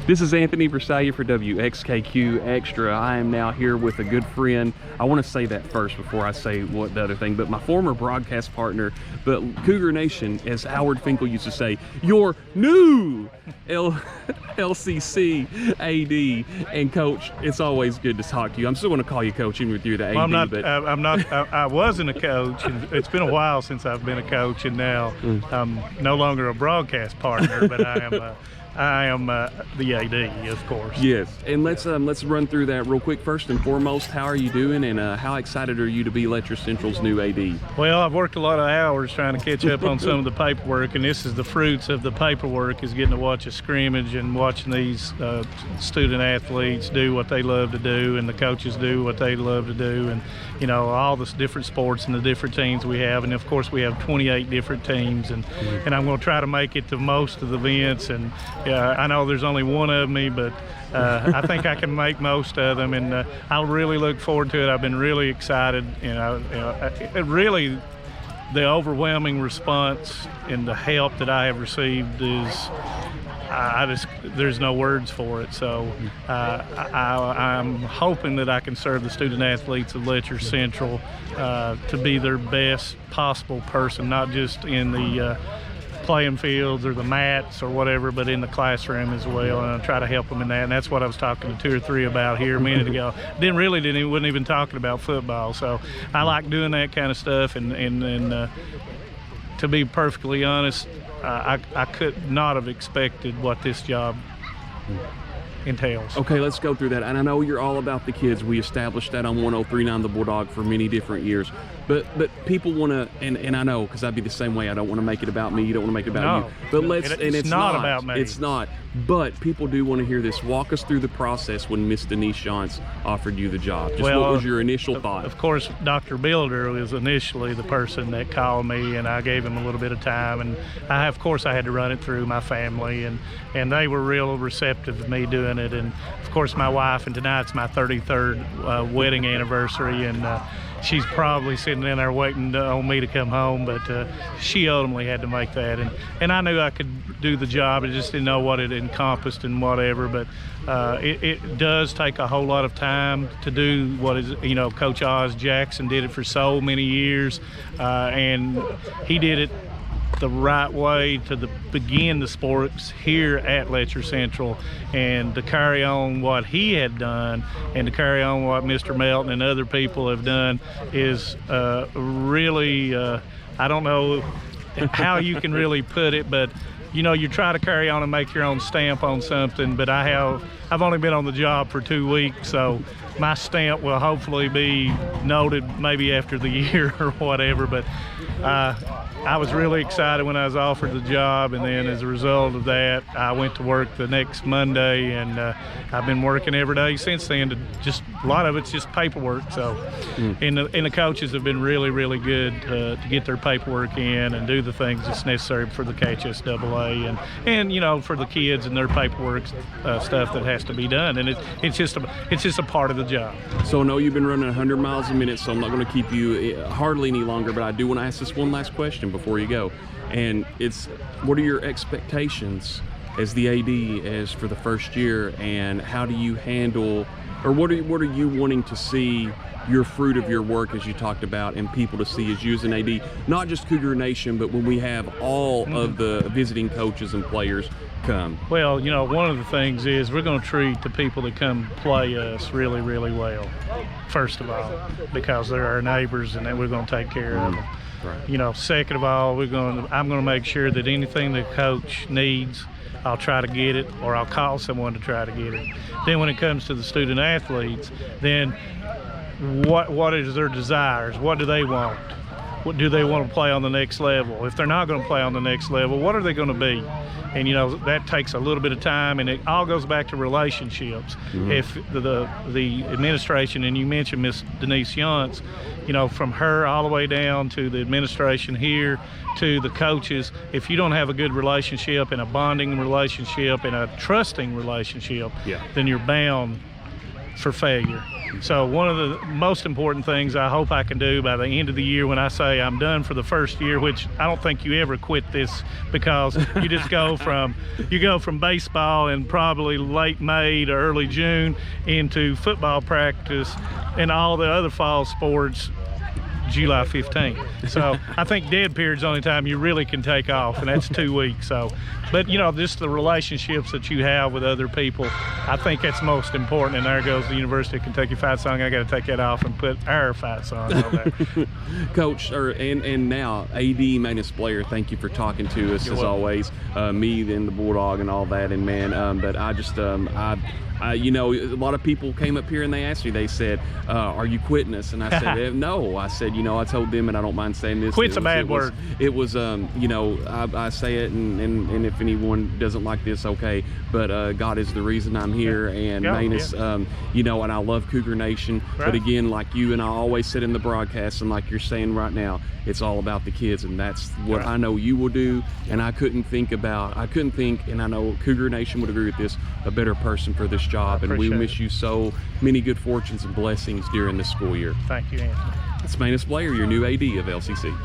This is Anthony Versailles for WXKQ Extra. I am now here with a good friend. I want to say that first before I say what the other thing, but my former broadcast partner, but Cougar Nation, as Howard Finkel used to say, your new LCC AD and coach. It's always good to talk to you. I'm still going to call you coach even with you the AD. Well, I wasn't a coach. And it's been a while since I've been a coach, and now I'm no longer a broadcast partner, but I am the AD, of course. Yes, and let's run through that real quick. First and foremost, how are you doing, and how excited are you to be Letcher Central's new AD? Well, I've worked a lot of hours trying to catch up on some of the paperwork, and this is the fruits of the paperwork, is getting to watch a scrimmage and watching these student athletes do what they love to do, and the coaches do what they love to do, and you know, all the different sports and the different teams we have, and of course we have 28 different teams, and I'm going to try to make it to most of the events, and I know there's only one of me, but I think I can make most of them, and I really look forward to it. I've been really excited. Really, the overwhelming response and the help that I have received is, there's no words for it. So I'm hoping that I can serve the student athletes of Letcher Central to be their best possible person, not just in the playing fields or the mats or whatever, but in the classroom as well, and I try to help them in that. And that's what I was talking to 2 or 3 about here a minute ago. Wasn't even talking about football. So I like doing that kind of stuff, and to be perfectly honest, I could not have expected what this job entails. Okay, let's go through that. And I know you're all about the kids. We established that on 103.9 The Bulldog for many different years. But people want to, and I know, because I'd be the same way. I don't want to make it about me. You don't want to make it about you. But it's not about me. It's not. But people do want to hear this. Walk us through the process when Miss Denise Shantz offered you the job. What was your initial thought? Of course, Dr. Builder was initially the person that called me, and I gave him a little bit of time. And of course, I had to run it through my family, and they were real receptive to me doing it. And of course, my wife, and tonight's my 33rd wedding anniversary, and she's probably sitting in there waiting on me to come home, but she ultimately had to make that. And I knew I could do the job. I just didn't know what it encompassed and whatever, but it does take a whole lot of time to do what is, Coach Oz Jackson did it for so many years, and he did it the right way to begin the sports here at Letcher Central, and to carry on what he had done and to carry on what Mr. Melton and other people have done is really, I don't know how you can really put it, but you try to carry on and make your own stamp on something, but I've only been on the job for 2 weeks, so my stamp will hopefully be noted maybe after the year or whatever, but I was really excited when I was offered the job, and then as a result of that, I went to work the next Monday, and I've been working every day since then. Just a lot of it's just paperwork. So, and the coaches have been really, really good to get their paperwork in and do the things that's necessary for the KHSAA, and for the kids and their paperwork stuff that has to be done. And it's just a part of the job. So I know you've been running 100 miles a minute, so I'm not going to keep you hardly any longer, but I do want to ask this one last question before you go, and it's, what are your expectations as the AD as for the first year, and how do you handle, or what are you wanting to see your fruit of your work, as you talked about, and people to see as you as an AD, not just Cougar Nation, but when we have all of the visiting coaches and players come? Well, one of the things is we're going to treat the people that come play us really, really well, first of all, because they're our neighbors, and then we're going to take care of them. Right. Second of all, I'm going to make sure that anything the coach needs, I'll try to get it, or I'll call someone to try to get it. Then when it comes to the student athletes, then what is their desires? What do they want? What do they want to play on the next level? If they're not going to play on the next level, what are they going to be? And that takes a little bit of time, and it all goes back to relationships. If the administration, and you mentioned Miss Denise Shantz, from her all the way down to the administration here to the coaches, if you don't have a good relationship and a bonding relationship and a trusting relationship, then you're bound for failure. So one of the most important things I hope I can do by the end of the year, when I say I'm done for the first year, which I don't think you ever quit this, because you just go from baseball in probably late May to early June into football practice and all the other fall sports July 15th. So I think dead period's the only time you really can take off, and that's 2 weeks. So, but just the relationships that you have with other people, I think that's most important. And there goes the University of Kentucky fight song. I got to take that off and put our fight song on there. Coach, and now AD Manus Blair, thank you for talking to us. You're as welcome. always. Me and the Bulldog and all that, and man, but I just a lot of people came up here and they asked me, they said, are you quitting us? And I said, no. I said, I told them, and I don't mind saying this. Quit's a bad word. It was, I say it, and if anyone doesn't like this, okay. But God is the reason I'm here, and Manus, and I love Cougar Nation. Right. But again, like you and I always said in the broadcast, and like you're saying right now, it's all about the kids, and that's what I know you will do. And I couldn't think, and I know Cougar Nation would agree with this, a better person for this job. And we wish you so many good fortunes and blessings during this school year. Thank you, Anthony. It's Manus Blair, your new AD of LCC.